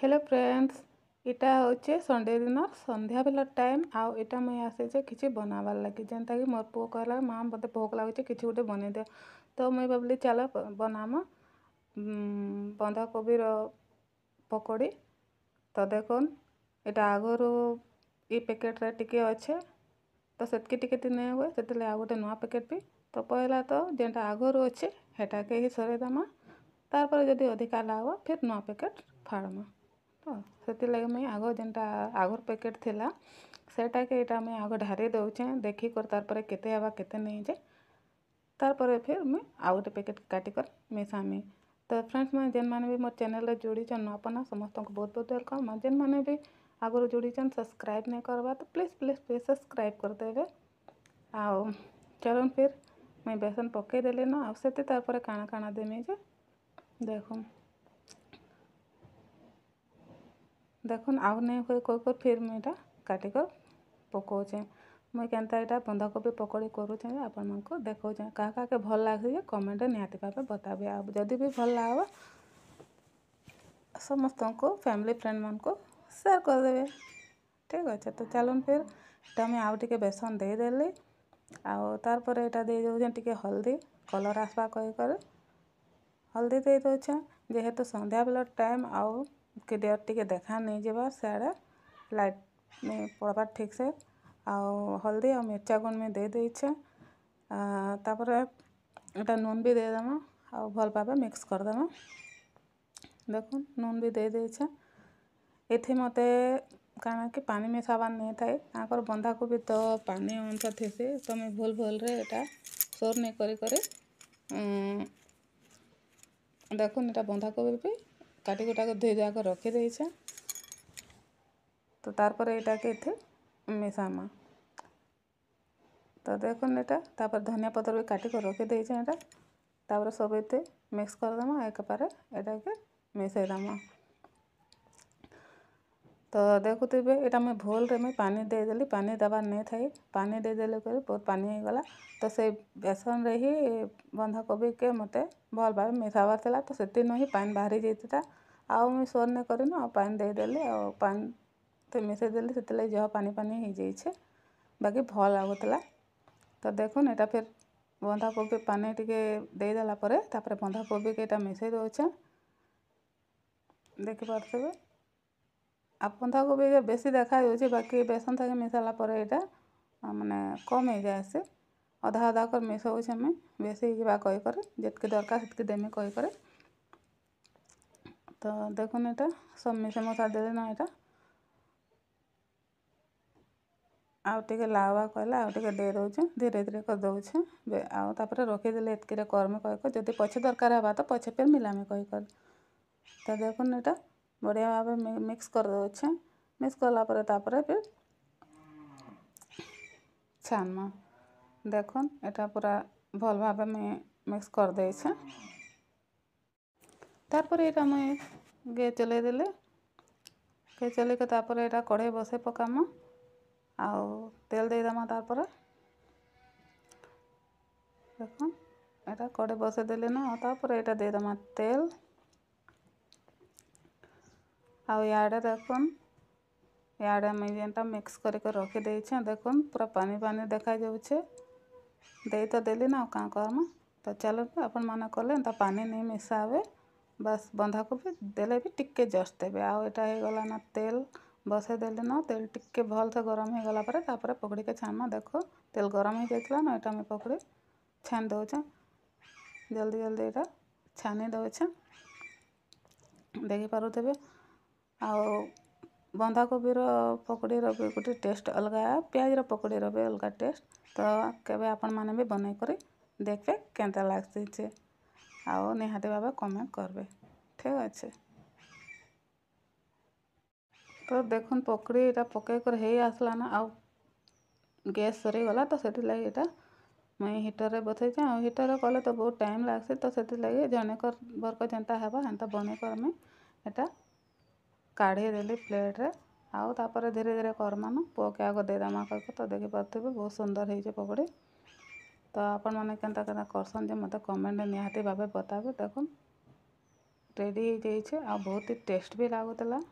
Hello friends, इटा होचे Sunday दिन संध्या बेला टाइम आउ इटा मुई आसे किसी बनाबार लगी जेनता कि मोर पुओ कहला माँ मते भोक लाଗୁଛି किसी गोटे बनै दे। तो मुई भाबली चलो बनामा बंधा कोबीर पकोड़ी। तो देखुन इटा आगरू ई पैकेट रे टिके अच्छे तो सेतकी टिके नहीं हुए से आ गोटे नुआ पैकेट भी। तो पहला तो जेनटा आगरू अच्छे हेटा के ही सरेदमा तार जदि अधिका लागो फिर नुआ पैकेट फाड़मा। तो से मुई आग जेनटा आगर पैकेट थिला सेटा के इटा मुई आग ढारी दउचे देखी कर तार केते आवा केते नहीं जे तार फिर मुई आउ गोटे पैकेट काटी कर मिसामी। तो फ्रेंड्स मैं जेन माने भी मोर चैनल रे जोड़ीचन नुआपना समस्त को बहुत बहुत वेलकम। जेन माने भी आगରୁ जोड़ीचन सब्सक्राइब नहीं करवा तो प्लीज़ प्लीज़ प्लीज़ सब्सक्राइब कर देवे। आओ चलो फिर मैं बेसन पकई देली ना आ सेते तार काଣା काଣା देमी जे देखुन आउ नहीं हुए कोई फिर मुझे काटिकर पकाऊे मुई केनता यहाँ बंधाकोबी पकड़ी करूचे आपण मानक देखौचे क्या के भल लगे कमेंट निहाती भावे बताबे। आ जदि भी भल लगा समस्त को फैमिली फ्रेंड मान को शेयर करदेवे। ठीक अच्छे तो चलो फिर इटा मुझे आउ टे बेसन देदेली आउ तार यहाँ दे दौचे टे हल्दी कलर आसवा कहीकर हल्दी दे दौचे जेहेतु संध्या बेला टाइम आउ क्लियर टे देखा नहीं जावा सियाड़े लाइट नहीं पड़वा ठीक से आउ हल्दी और मिर्चा गुंड में दे देछे तापर इटा नून भी देदेमा आउ भल भावे मिक्स करदेमा। देखुन नून भी दे देछे एथि मते काना कि पानी मिसाबार नहीं थाए आकर बंधाकोबी तो पानी अंश थेसे तो मैं भूल भूल रे एटा सोर नहीं करी देखुन इटा बंधाकोबी भी काटी कुटा को धोई जाकर रखी देछे। तो तार यहाँ के इथे मिसामा तो देखुन एटा तापर धनिया पत्र भी काटी कर रखी देछे एटा तापर सब इथे मिक्स करदेमा एक पारे एटा के मिसईदेमा। तो देखुथे यहाँ मैं भूल रे मैं पानी देदेली पानी देवार नहीं थाई पानी देदेली कर बहुत पानी हो गला तो से बेसन रे ही बंधाकोबी के मते भल भाव मिसाबार थिला तो सेति ही पानी बाहरी जाता आउ मुई सोर नहीं करना आ पानी देदेली आ पानी तो मिसईदेली से जह पानी पानी हो जाइए बाकी भल लगुला। तो देखुन यहाँ फिर बंधाकोबी पानी टिके देदेला तापर बंधाकोबी के मिसई दौचे देखिपे आ बंधाकोबी बेसी देखा जाऊँगी बाकी बेसन थके मिसाला यहाँ माने कम हो जाए अधा अधा कर मिसाऊे मैं बेसी जा कहीकर जितकी दरकार से देमी कहीकर। तो देखुन यहाँ सब मिसे मसा देले ना यहाँ आउ टे लावा कहला आउ टे दे दौचे धीरे धीरे कर दौचे आउ तापर रखीदेले एतकी कर्मे कहीकर जदि पछे दरकार है तो पछे फिर मिलामी कहीकर। तो देखुन यहाँ बढ़िया भाव मिक्स कर दौचे मिक्स कलापर तापर फिर छानमा देखुन यहाँ पूरा भल भाव में मिक्स कर देछे। तापर यहाँ मुई गैस चले देले गैस चले के तापर यहाँ कढ़ाई बसे पकामा आउ तेल देदेमा तापर देखुन यहाँ कढ़ाई बसे देले ना तापर यहाँ देदेमा तेल आउ याडे देखुन याडे मुई जेनटा मिक्स करके रखी देछे देखुन पूरा पानी पानी देखा जाऊे दे तो देली ना क्या करमा। तो चलो अपन माने कले तो पानी नहीं मिसावे बस बंधाकोबी देले भी टिके जस्ट देवे आउ यहाँ हो गला ना तेल बसे देले ना तेल टिके भल से गरम हो गला तापर पकड़ी के छानमा देखो तेल गरम हो जाता ना यहाँ मैं पकड़ी छानी दौचे जल्दी जल्दी यहाँ छानी दौचे देखी पारुथे आउ बंधाकोबीर पकड़ीर भी गोटे टेस्ट अलग प्याज पकड़ीर भी अलग टेस्ट। तो केबे आपण माने भी बनई कर देखबे केनता लागसी आउ निहाती भाव कमेंट करबे। ठीक अच्छे तो देखुन पकड़ी यहाँ पकईकर हो आसला ना आउ गैस सरीगला तो से यहाँ मुई हिटर बसई आ हिटर कले तो बहुत टाइम लागसी तो से जनेकर बरक जेनता हेबा हेन्ता बने कर मुई यहाँ काढ़ी देली प्लेट रे आउ तापर धीरे धीरे करमा ना पुओ के आग देदेमा कह तो देखी पारे बहुत सुंदर हो पकड़ी। तो आपण मैंने केनता केनता करसन जे मते कमेंट निहाती भावे बताबे। देखुन ରେଡ଼ି ହେଇଯାଇଛେ ଆଉ ବହୁତ ହି ଟେଷ୍ଟ ବି ଲାଗୁଥିଲା।